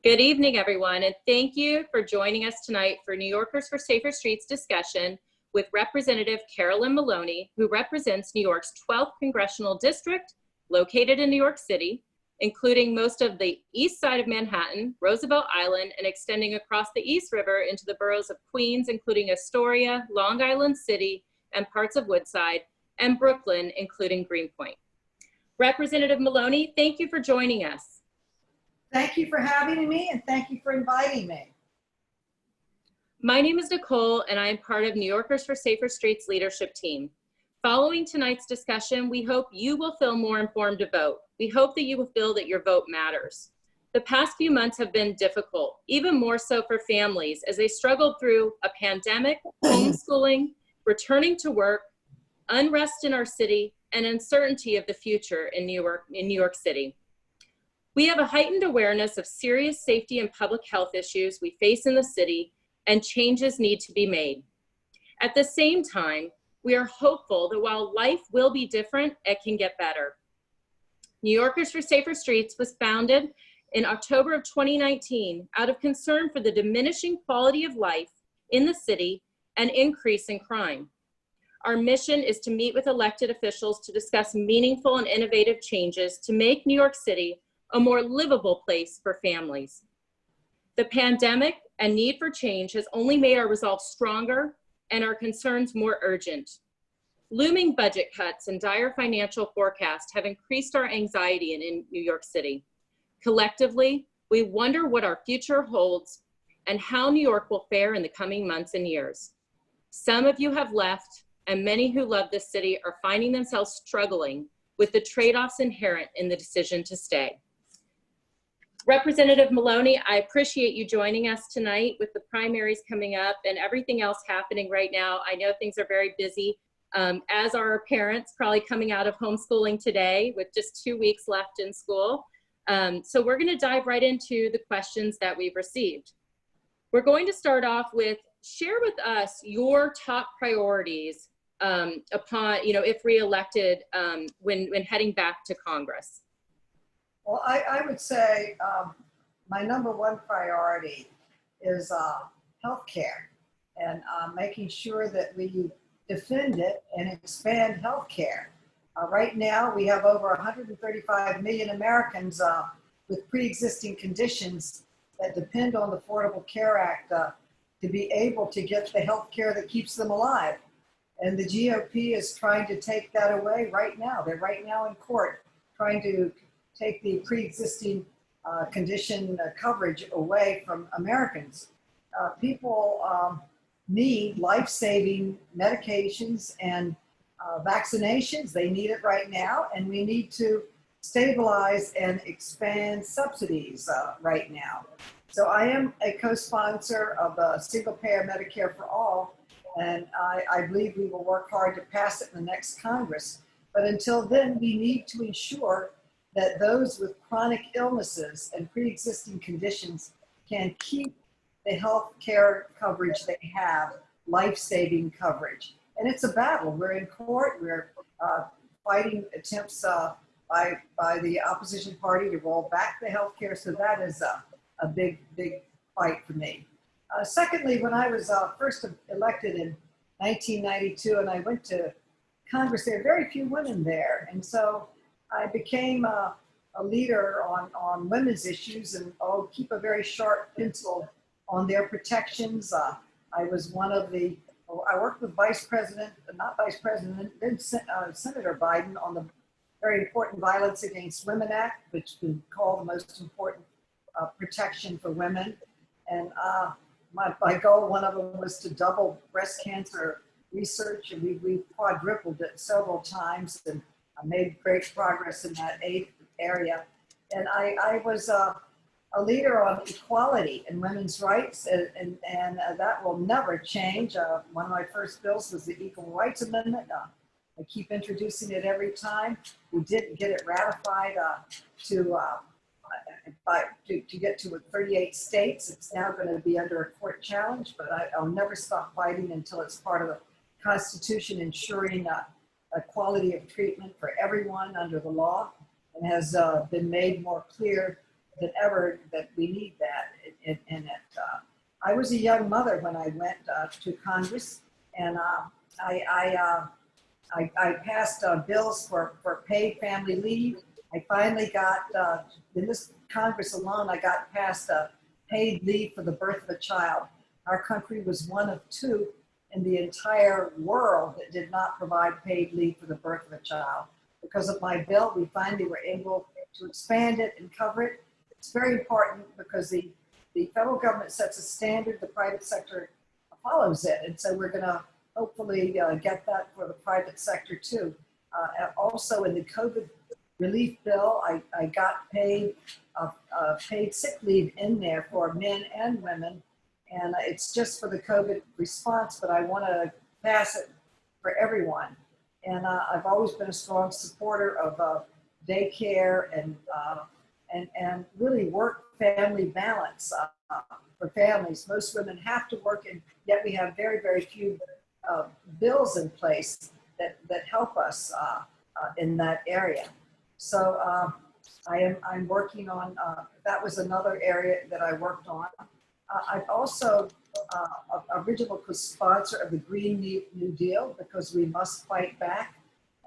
Good evening, everyone, and thank you for joining us tonight for New Yorkers for Safer Streets discussion with Representative Carolyn Maloney, who represents New York's 12th Congressional District, located in New York City, including most of the east side of Manhattan, Roosevelt Island, and extending across the East River into the boroughs of Queens, including Astoria, Long Island City, and parts of Woodside, and Brooklyn, including Greenpoint. Representative Maloney, thank you for joining us. Thank you for having me, and thank you for inviting me. My name is Nicole, and I am part of New Yorkers for Safer Streets leadership team. Following tonight's discussion, we hope you will feel more informed to vote. We hope that you will feel that your vote matters. The past few months have been difficult, even more so for families as they struggled through a pandemic, homeschooling, returning to work, unrest in our city, and uncertainty of the future in New York City. We have a heightened awareness of serious safety and public health issues we face in the city, and changes need to be made. At the same time, we are hopeful that while life will be different, it can get better. New Yorkers for Safer Streets was founded in October of 2019 out of concern for the diminishing quality of life in the city and increase in crime. Our mission is to meet with elected officials to discuss meaningful and innovative changes to make New York City a more livable place for families. The pandemic and need for change has only made our resolve stronger and our concerns more urgent. Looming budget cuts and dire financial forecasts have increased our anxiety in New York City. Collectively, we wonder what our future holds and how New York will fare in the coming months and years. Some of you have left, and many who love this city are finding themselves struggling with the trade-offs inherent in the decision to stay. Representative Maloney, I appreciate you joining us tonight with the primaries coming up and everything else happening right now. I know things are very busy, as are our parents probably coming out of homeschooling today with just 2 weeks left in school. So we're going to dive right into the questions that we've received. We're going to start off with, share with us your top priorities upon, if reelected, when heading back to Congress. Well, I would say my number one priority is healthcare, and making sure that we defend it and expand healthcare. Right now, we have over 135 million Americans with pre-existing conditions that depend on the Affordable Care Act to be able to get the healthcare that keeps them alive. And the GOP is trying to take that away right now. They're right now in court trying to take the pre-existing condition coverage away from Americans. People need life-saving medications and vaccinations. They need it right now, and we need to stabilize and expand subsidies right now. So I am a co-sponsor of a single-payer Medicare for all, and I believe we will work hard to pass it in the next Congress. But until then, we need to ensure that those with chronic illnesses and pre-existing conditions can keep the health care coverage they have, life-saving coverage. And it's a battle. We're in court. We're fighting attempts by the opposition party to roll back the health care. So that is a big fight for me. Secondly, when I was first elected in 1992 and I went to Congress, there were very few women there. And so I became a leader on women's issues, and I'll keep a very sharp pencil on their protections. I was one of the, I worked with then Senator Biden on the very important Violence Against Women Act, which we call the most important protection for women. And my goal, one of them was to double breast cancer research, and we quadrupled it several times, and I made great progress in that area. And I was a leader on equality and women's rights, and that will never change. One of my first bills was the Equal Rights Amendment. I keep introducing it every time. We didn't get it ratified to get to 38 states. It's now going to be under a court challenge, but I'll never stop fighting until it's part of the Constitution, ensuring equality of treatment for everyone under the law, and has been made more clear than ever that we need that. I was a young mother when I went to Congress, and I passed bills for paid family leave. I finally got, in this Congress alone, I got passed paid leave for the birth of a child. Our country was one of two in the entire world that did not provide paid leave for the birth of a child. Because of my bill, we finally were able to expand it and cover it. It's very important because the federal government sets a standard, the private sector follows it. And so we're gonna hopefully get that for the private sector too. Also in the COVID relief bill, I got paid sick leave in there for men and women. And it's just for the COVID response, but I wanna pass it for everyone. And I've always been a strong supporter of daycare and really work-family balance for families. Most women have to work, and yet we have very, very few bills in place that help us in that area. So I'm working on, that was another area that I worked on. I've also original co-sponsor of the Green New Deal, because we must fight back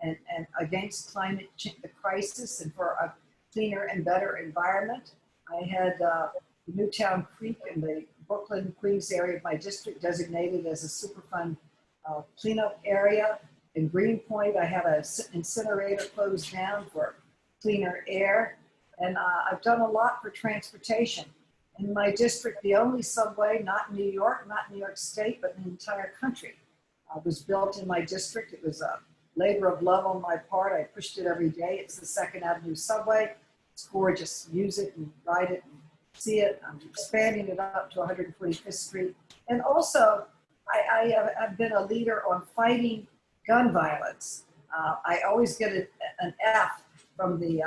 and against climate change, the crisis, and for a cleaner and better environment. I had Newtown Creek in the Brooklyn, Queens area of my district designated as a Superfund cleanup area. In Greenpoint, I had an incinerator closed down for cleaner air. And I've done a lot for transportation. In my district, the only subway, not New York State, but in the entire country, was built in my district. It was a labor of love on my part. I pushed it every day. It's the 2nd Avenue subway. It's gorgeous. Use it and ride it and see it. I'm expanding it up to 125th Street. And also, I have been a leader on fighting gun violence. I always get an F from the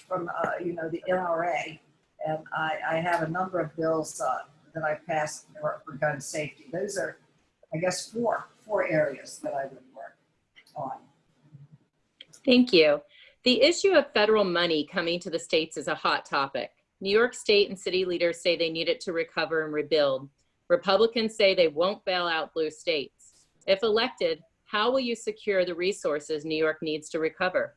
the NRA. And I have a number of bills that I passed for gun safety. Those are, I guess, four areas that I would work on. Thank you. The issue of federal money coming to the states is a hot topic. New York State and city leaders say they need it to recover and rebuild. Republicans say they won't bail out blue states. If elected, how will you secure the resources New York needs to recover?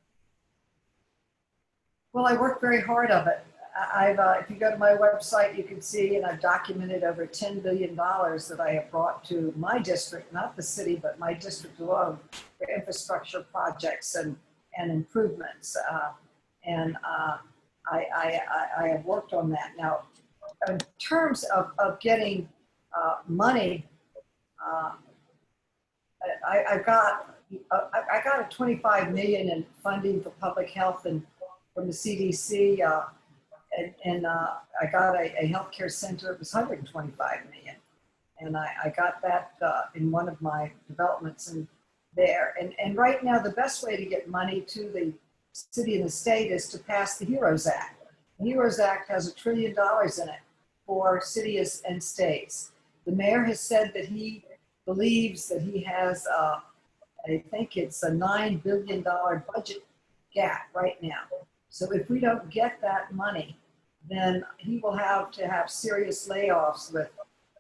Well, I work very hard on it. If you go to my website, you can see, and I've documented over $10 billion that I have brought to my district, not the city, but my district alone, for infrastructure projects and improvements. I have worked on that. Now, in terms of getting money, I got a $25 million in funding for public health and from the CDC. And I got a healthcare center. It was $125 million, and I got that in one of my developments in there. And right now, the best way to get money to the city and the state is to pass the HEROES Act. The HEROES Act has $1 trillion in it for cities and states. The mayor has said that he believes that he has, I think it's a $9 billion budget gap right now. So if we don't get that money, then he will have to have serious layoffs with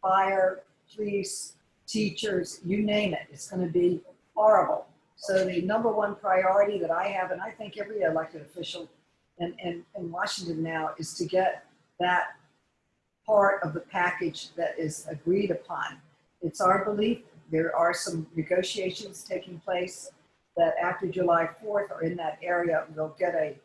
fire, police, teachers, you name it. It's going to be horrible. So the number one priority that I have, and I think every elected official in Washington now, is to get that part of the package that is agreed upon. It's our belief, there are some negotiations taking place that after July 4th or in that area, we'll get a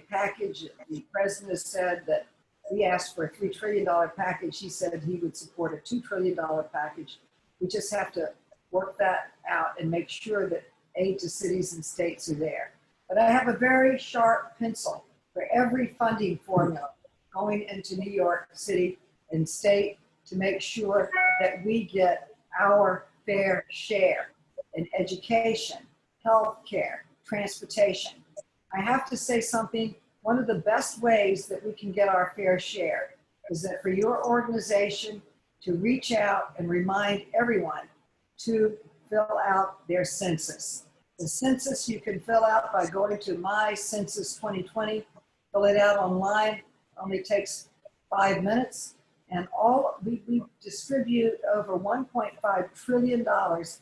package. The president has said that we asked for a $3 trillion package. He said he would support a $2 trillion package. We just have to work that out and make sure that aid to cities and states are there. But I have a very sharp pencil for every funding formula going into New York City and state to make sure that we get our fair share in education, healthcare, transportation. I have to say something. One of the best ways that we can get our fair share is that for your organization to reach out and remind everyone to fill out their census. The census you can fill out by going to My Census 2020. fill it out online. Only takes 5 minutes. And we distribute over $1.5 trillion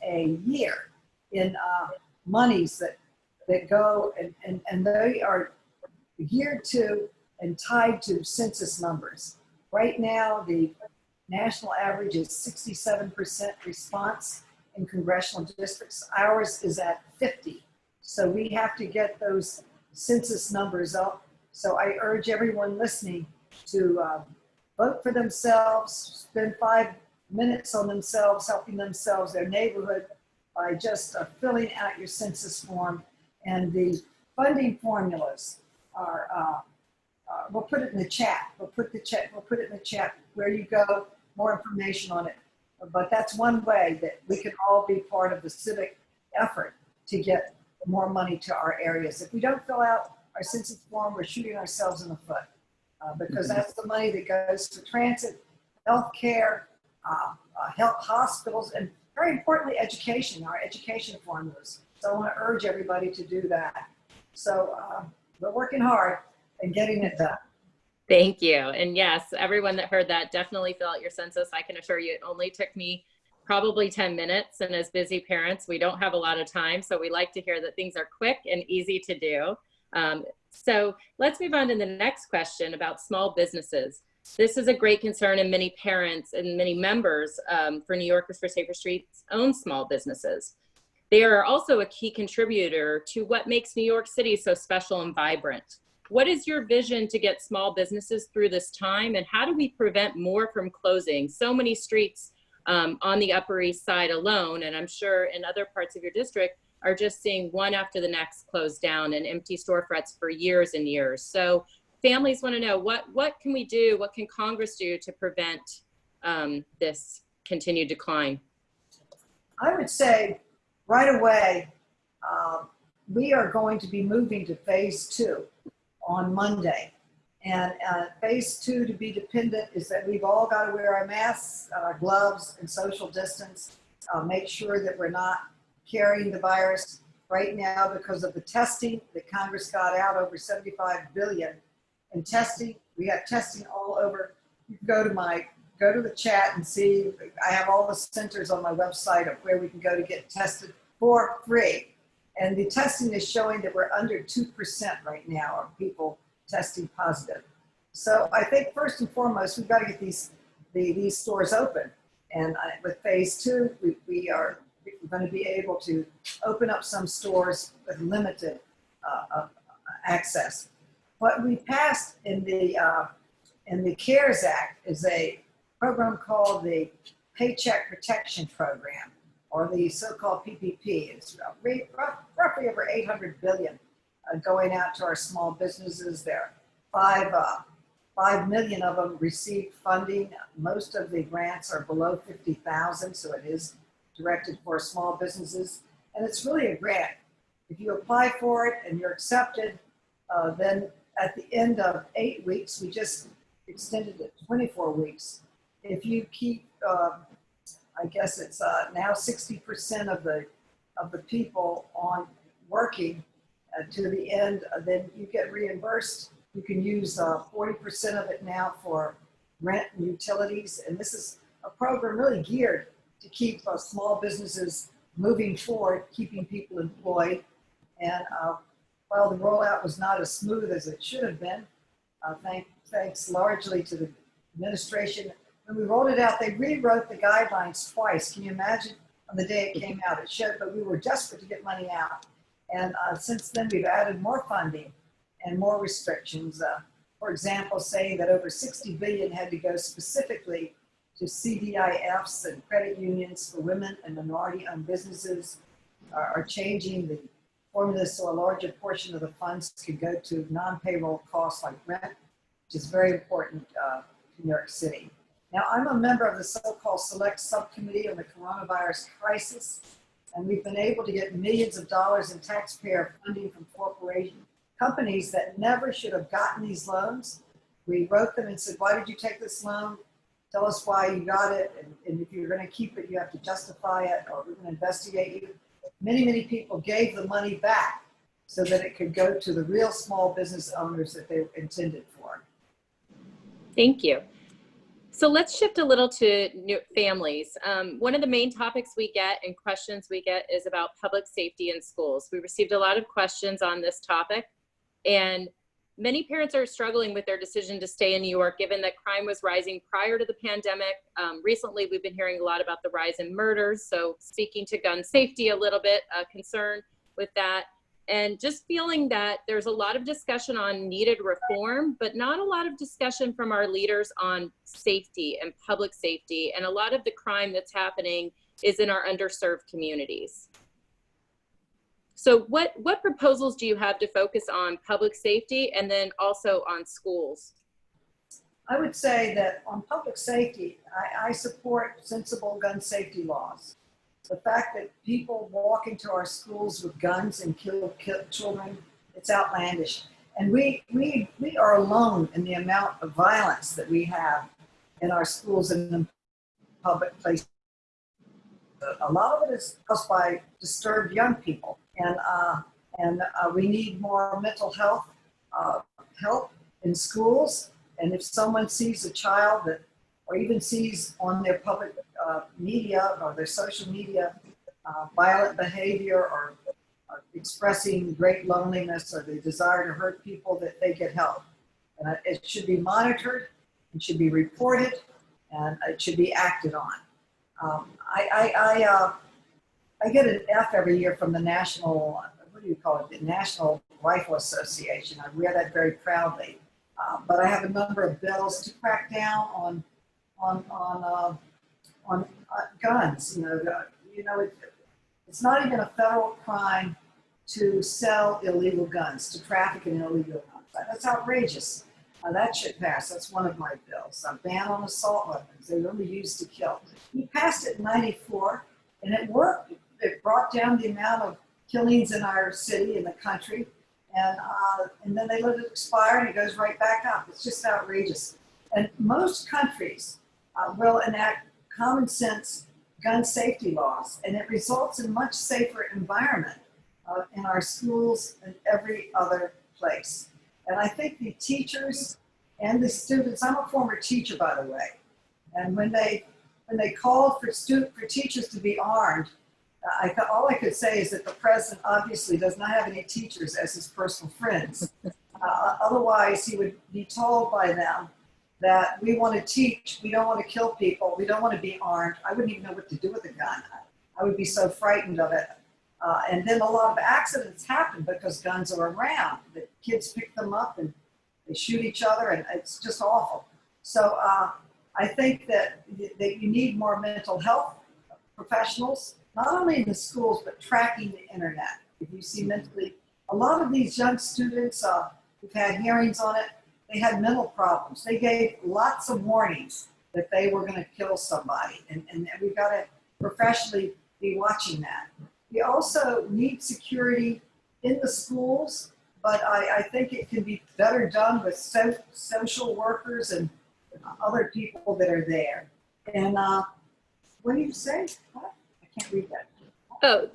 a year in monies that go, and they are geared to and tied to census numbers. Right now, the national average is 67% response in congressional districts. Ours is at 50. So we have to get those census numbers up. So I urge everyone listening to vote for themselves, spend 5 minutes on themselves, helping themselves, their neighborhood, by just filling out your census form. And the funding formulas are, we'll put it in the chat. We'll put it in the chat where you go, more information on it. But that's one way that we can all be part of the civic effort to get more money to our areas. If we don't fill out our census form, we're shooting ourselves in the foot, because that's the money that goes to transit, healthcare, health hospitals, and very importantly, education, our education formulas. So I want to urge everybody to do that. So we're working hard and getting it done. Thank you. And yes, everyone that heard that, definitely fill out your census. I can assure you it only took me probably 10 minutes. And as busy parents, we don't have a lot of time. So we like to hear that things are quick and easy to do. So let's move on to the next question about small businesses. This is a great concern, and many parents and many members for New Yorkers for Safer Streets own small businesses. They are also a key contributor to what makes New York City so special and vibrant. What is your vision to get small businesses through this time, and how do we prevent more from closing? So many streets on the Upper East Side alone, and I'm sure in other parts of your district, are just seeing one after the next close down and empty storefronts for years and years. So families want to know, what can we do, what can Congress do to prevent this continued decline? I would say right away, we are going to be moving to phase 2 on Monday. And phase 2, to be dependent, is that we've all got to wear our masks, our gloves, and social distance. Make sure that we're not carrying the virus right now because of the testing that Congress got out, over $75 billion in testing. We have testing all over. You can go to the chat and see. I have all the centers on my website of where we can go to get tested for free. And the testing is showing that we're under 2% right now of people testing positive. So I think first and foremost, we've got to get these stores open. And with phase 2, we're going to be able to open up some stores with limited access. What we passed in the CARES Act is a program called the Paycheck Protection Program, or the so-called PPP. It's roughly over $800 billion going out to our small businesses. There are 5 million of them received funding. Most of the grants are below 50,000, so it is directed for small businesses. And it's really a grant. If you apply for it and you're accepted, then at the end of 8 weeks, we just extended it 24 weeks. If you keep, I guess it's now 60% of the people on working to the end, then you get reimbursed. You can use 40% of it now for rent and utilities. And this is a program really geared to keep small businesses moving forward, keeping people employed. And while the rollout was not as smooth as it should have been, thanks largely to the administration, when we rolled it out, they rewrote the guidelines twice. Can you imagine? On the day it came out, it showed, but we were desperate to get money out. And since then, we've added more funding and more restrictions. For example, saying that over $60 billion had to go specifically to CDIFs and credit unions for women and minority-owned businesses, are changing the formula so a larger portion of the funds can go to non-payroll costs like rent, which is very important to New York City. Now, I'm a member of the so-called Select Subcommittee on the Coronavirus Crisis, and we've been able to get millions of dollars in taxpayer funding from companies that never should have gotten these loans. We wrote them and said, why did you take this loan? Tell us why you got it, and if you're going to keep it, you have to justify it, or we're going to investigate you. Many, many people gave the money back so that it could go to the real small business owners that they were intended for. Thank you. So let's shift a little to families. One of the main topics we get and questions we get is about public safety in schools. We received a lot of questions on this topic, and many parents are struggling with their decision to stay in New York, given that crime was rising prior to the pandemic. Recently, we've been hearing a lot about the rise in murders. So speaking to gun safety a little bit, concern with that. And just feeling that there's a lot of discussion on needed reform, but not a lot of discussion from our leaders on safety and public safety. And a lot of the crime that's happening is in our underserved communities. So what proposals do you have to focus on public safety and then also on schools? I would say that on public safety, I support sensible gun safety laws. The fact that people walk into our schools with guns and kill children, it's outlandish. And we are alone in the amount of violence that we have in our schools and in public places. A lot of it is caused by disturbed young people. And we need more mental health help in schools. And if someone sees a child that, or even sees on their public media or their social media violent behavior or expressing great loneliness or the desire to hurt people, that they get help. And it should be monitored, it should be reported, and it should be acted on. I get an F every year from the National, what do you call it, the National Rifle Association. I wear that very proudly. But I have a number of bills to crack down on guns. It's not even a federal crime to sell illegal guns, to traffic in illegal guns. That's outrageous. That should pass. That's one of my bills. A ban on assault weapons. They're only used to kill. He passed it in '94, and it worked. It brought down the amount of killings in our city, in the country, and then they let it expire, and it goes right back up. It's just outrageous. And most countries will enact common sense gun safety laws, and it results in much safer environment in our schools and every other place. And I think the teachers and the students, I'm a former teacher, by the way, and when they called for teachers to be armed, all I could say is that the president obviously does not have any teachers as his personal friends. Otherwise, he would be told by them that we want to teach, we don't want to kill people, we don't want to be armed. I wouldn't even know what to do with a gun. I would be so frightened of it. And then a lot of accidents happen because guns are around. The kids pick them up and they shoot each other, and it's just awful. So I think that you need more mental health professionals, not only in the schools, but tracking the internet. If you see mentally, a lot of these young students, we've had hearings on it, they had mental problems. They gave lots of warnings that they were going to kill somebody, and we've got to professionally be watching that. We also need security in the schools, but I think it can be better done with social workers and other people that are there. And what do you say? What? I can't read that. Oh,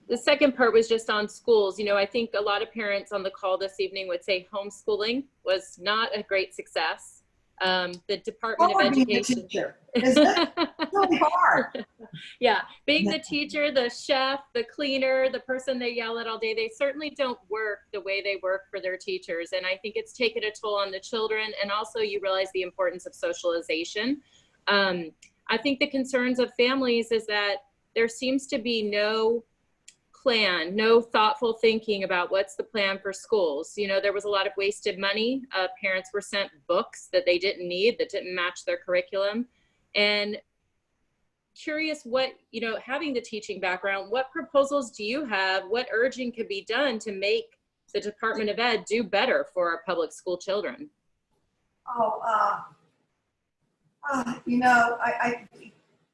the second part was just on schools. I think a lot of parents on the call this evening would say homeschooling was not a great success. The Department of Education. It's really hard. Yeah, being the teacher, the chef, the cleaner, the person they yell at all day, they certainly don't work the way they work for their teachers. And I think it's taken a toll on the children. And also you realize the importance of socialization. I think the concerns of families is that there seems to be no plan, no thoughtful thinking about what's the plan for schools. There was a lot of wasted money. Parents were sent books that they didn't need, that didn't match their curriculum. And curious what, having the teaching background, what proposals do you have? What urging could be done to make the Department of Ed do better for our public school children?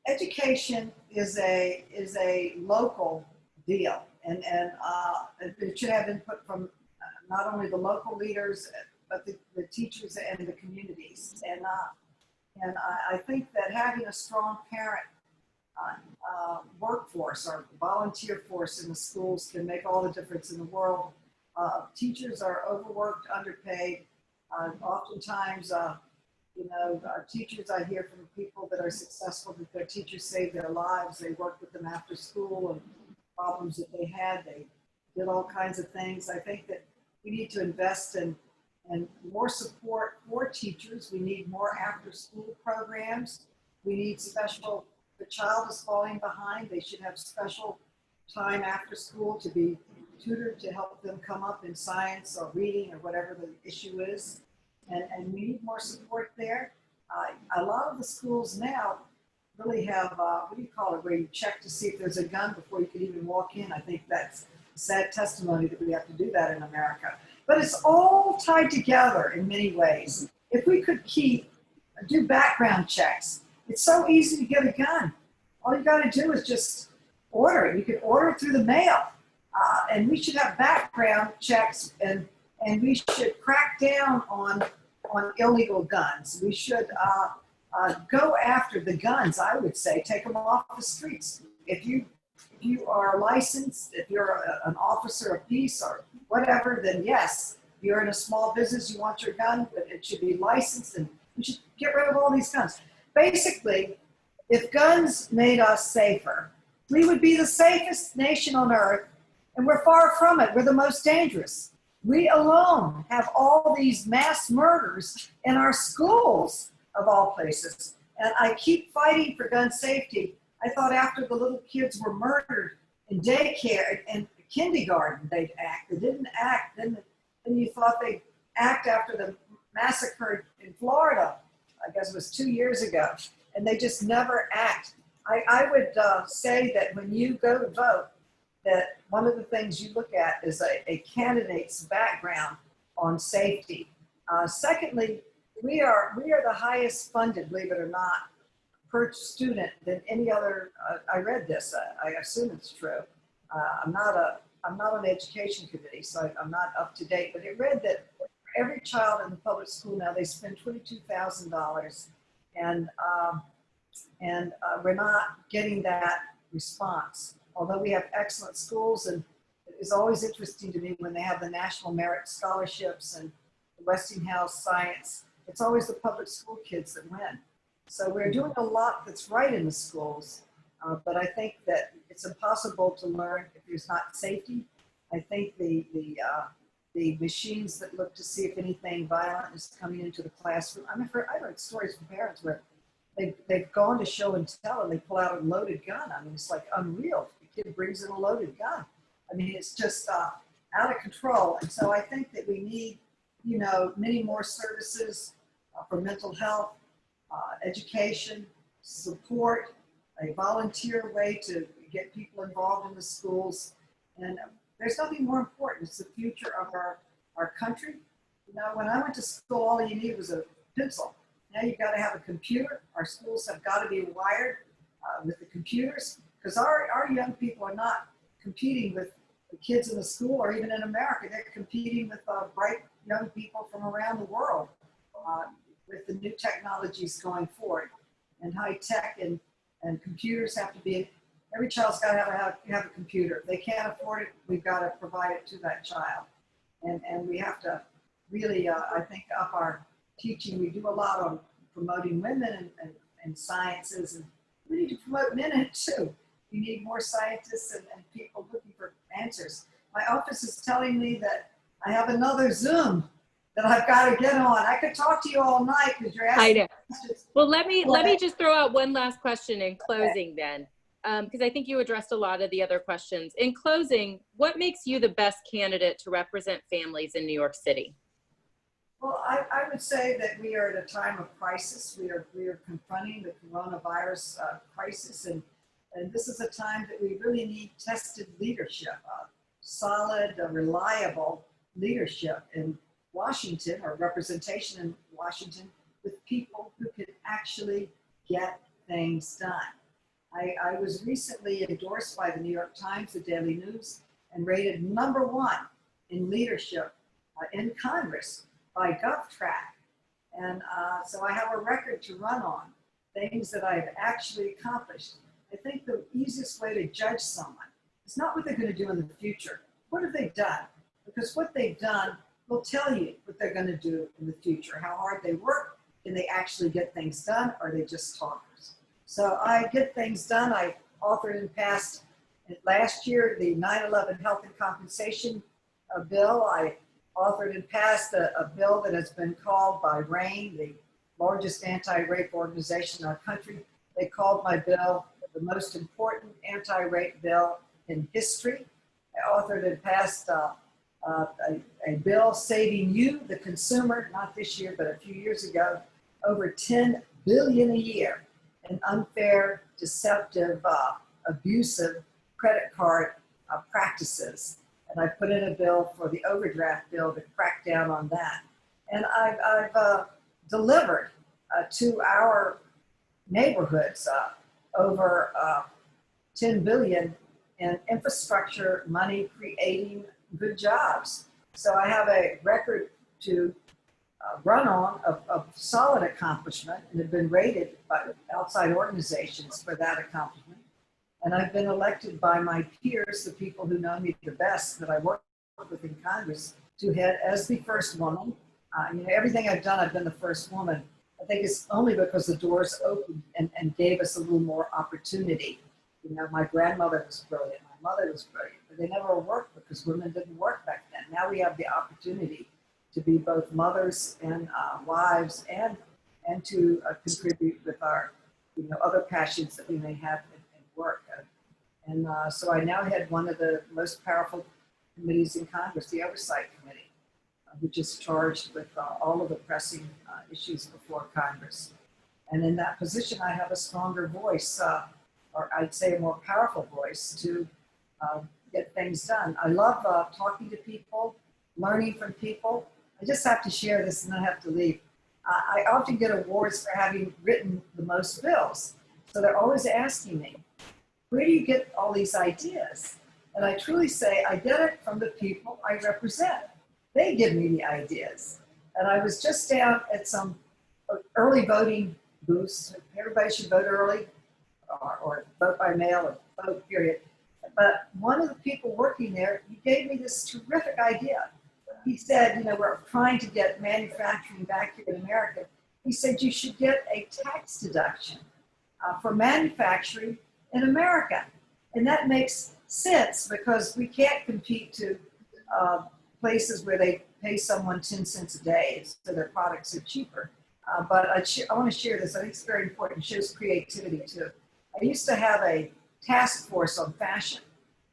Education is a local deal, and it should have input from not only the local leaders, but the teachers and the communities. And I think that having a strong parent workforce or volunteer force in the schools can make all the difference in the world. Teachers are overworked, underpaid. Oftentimes, teachers, I hear from people that are successful that their teachers saved their lives. They worked with them after school and problems that they had. They did all kinds of things. I think that we need to invest in more support for teachers. We need more after-school programs. We need special, if a child is falling behind, they should have special time after school to be tutored to help them come up in science or reading or whatever the issue is. And we need more support there. A lot of the schools now really have, what do you call it, where you check to see if there's a gun before you can even walk in. I think that's sad testimony that we have to do that in America. But it's all tied together in many ways. If we could do background checks, it's so easy to get a gun. All you got to do is just order it. You can order it through the mail. And we should have background checks, and we should crack down on illegal guns. We should go after the guns, I would say, take them off the streets. If you are licensed, if you're an officer of peace or whatever, then yes, you're in a small business, you want your gun, but it should be licensed, and we should get rid of all these guns. Basically, if guns made us safer, we would be the safest nation on earth, and we're far from it. We're the most dangerous. We alone have all these mass murders in our schools, of all places. And I keep fighting for gun safety. I thought after the little kids were murdered in daycare and kindergarten, they'd act. They didn't act. Then you thought they'd act after the massacre in Florida. I guess it was 2 years ago. And they just never act. I would say that when you go to vote, that one of the things you look at is a candidate's background on safety. Secondly, we are the highest funded, believe it or not, per student than any other. I read this. I assume it's true. I'm not on the education committee, so I'm not up to date. But it read that for every child in the public school now, they spend $22,000, and we're not getting that response. Although we have excellent schools, and it's always interesting to me when they have the National Merit Scholarships and the Westinghouse Science, it's always the public school kids that win. So we're doing a lot that's right in the schools, but I think that it's impossible to learn if there's not safety. I think the machines that look to see if anything violent is coming into the classroom. I heard stories from parents where they've gone to show and tell and they pull out a loaded gun. I mean, it's like unreal. The kid brings in a loaded gun. I mean, it's just out of control. And so I think that we need, many more services for mental health, education, support, a volunteer way to get people involved in the schools. And there's nothing more important. It's the future of our country. When I went to school, all you needed was a pencil. Now you've got to have a computer. Our schools have got to be wired with the computers, because our young people are not competing with the kids in the school or even in America. They're competing with bright young people from around the world with the new technologies going forward. And high tech and computers have to be, every child's got to have a computer. If they can't afford it, we've got to provide it to that child. And we have to really, I think, up our teaching. We do a lot on promoting women and sciences, and we need to promote men in it too. We need more scientists and people looking for answers. My office is telling me that I have another Zoom that I've got to get on. I could talk to you all night because you're asking questions. Well, let me just throw out one last question in closing then, because I think you addressed a lot of the other questions. In closing, what makes you the best candidate to represent families in New York City? Well, I would say that we are at a time of crisis. We are confronting the coronavirus crisis, and this is a time that we really need tested leadership, solid, reliable leadership in Washington, or representation in Washington, with people who can actually get things done. I was recently endorsed by the New York Times, the Daily News, and rated #1 in leadership in Congress by GovTrack. And so I have a record to run on, things that I've actually accomplished. I think the easiest way to judge someone is not what they're going to do in the future. What have they done? But because what they've done will tell you what they're going to do in the future, how hard they work. Can they actually get things done, or are they just talkers? So I get things done. I authored and passed last year the 9/11 health and compensation bill. I authored and passed a bill that has been called by RAIN, the largest anti-rape organization in our country. They called my bill the most important anti-rape bill in history. I authored and passed a bill saving you, the consumer, not this year, but a few years ago, over $10 billion a year in unfair, deceptive, abusive credit card practices. And I put in a bill for the overdraft bill to crack down on that. And I've delivered to our neighborhoods over $10 billion in infrastructure money creating good jobs. So I have a record to run on of solid accomplishment, and have been rated by outside organizations for that accomplishment. And I've been elected by my peers, the people who know me the best that I work with in Congress, to head as the first woman. Everything I've done, I've been the first woman. I think it's only because the doors opened and gave us a little more opportunity. My grandmother was brilliant, my mother was brilliant, but they never worked because women didn't work back then. Now we have the opportunity to be both mothers and wives, and to contribute with our other passions that we may have in work. So I now head one of the most powerful committees in Congress, the Oversight Committee, which is charged with all of the pressing issues before Congress. And in that position, I have a stronger voice, or I'd say a more powerful voice to get things done. I love talking to people, learning from people. I just have to share this and I have to leave. I often get awards for having written the most bills. So they're always asking me, where do you get all these ideas? And I truly say, I get it from the people I represent. They give me the ideas. And I was just down at some early voting booths. Everybody should vote early, or vote by mail, or vote, period. But one of the people working there, he gave me this terrific idea. He said, we're trying to get manufacturing back here in America. He said, you should get a tax deduction for manufacturing in America. And that makes sense because we can't compete to places where they pay someone 10 cents a day so their products are cheaper. But I want to share this. I think it's very important. It shows creativity too. I used to have a task force on fashion,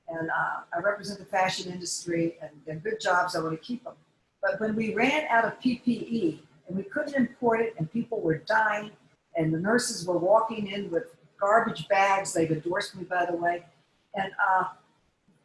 and I represent the fashion industry, and they're good jobs. I want to keep them. But when we ran out of PPE and we couldn't import it, and people were dying, and the nurses were walking in with garbage bags, they've endorsed me, by the way, and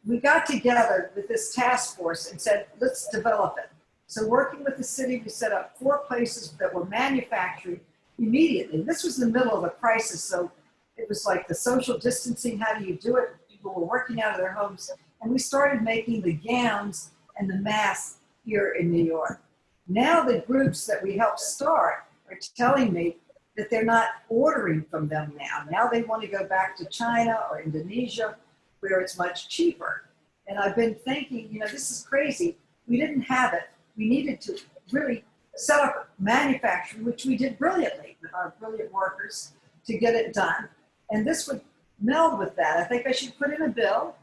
we got together with this task force and said, let's develop it. So working with the city, we set up 4 places that were manufacturing immediately. This was the middle of a crisis, so it was like the social distancing, how do you do it? People were working out of their homes, and we started making the gowns and the masks here in New York. Now the groups that we helped start are telling me that they're not ordering from them now. Now they want to go back to China or Indonesia, where it's much cheaper. And I've been thinking, this is crazy. We didn't have it. We needed to really set up manufacturing, which we did brilliantly with our brilliant workers to get it done. And this would meld with that. I think I should put in a bill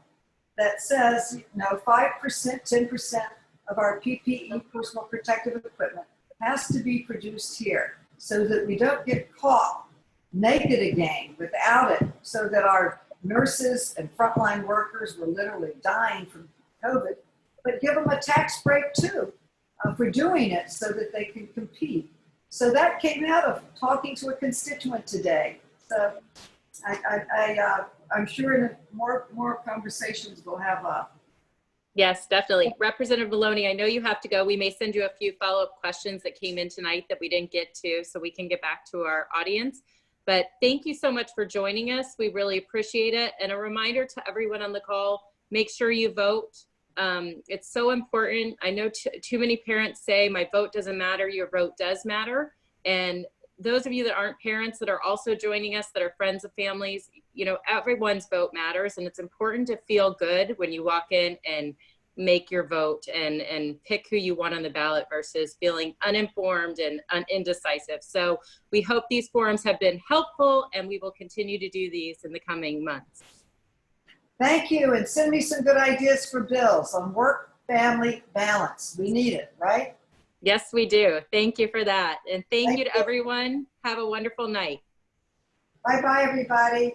that says, 5%, 10% of our PPE, personal protective equipment, has to be produced here so that we don't get caught naked again without it, so that our nurses and frontline workers were literally dying from COVID, but give them a tax break too for doing it so that they can compete. So that came out of talking to a constituent today. So I'm sure in more conversations we'll have. Yes, definitely. Representative Maloney, I know you have to go. We may send you a few follow-up questions that came in tonight that we didn't get to, so we can get back to our audience. But thank you so much for joining us. We really appreciate it. And a reminder to everyone on the call, make sure you vote. It's so important. I know too many parents say, my vote doesn't matter. Your vote does matter. And those of you that aren't parents that are also joining us, that are friends of families, everyone's vote matters. And it's important to feel good when you walk in and make your vote and pick who you want on the ballot versus feeling uninformed and indecisive. So we hope these forums have been helpful, and we will continue to do these in the coming months. Thank you, and send me some good ideas for bills on work-family balance. We need it, right? Yes, we do. Thank you for that. And thank you to you. everyone. Have a wonderful night. Bye-bye, everybody.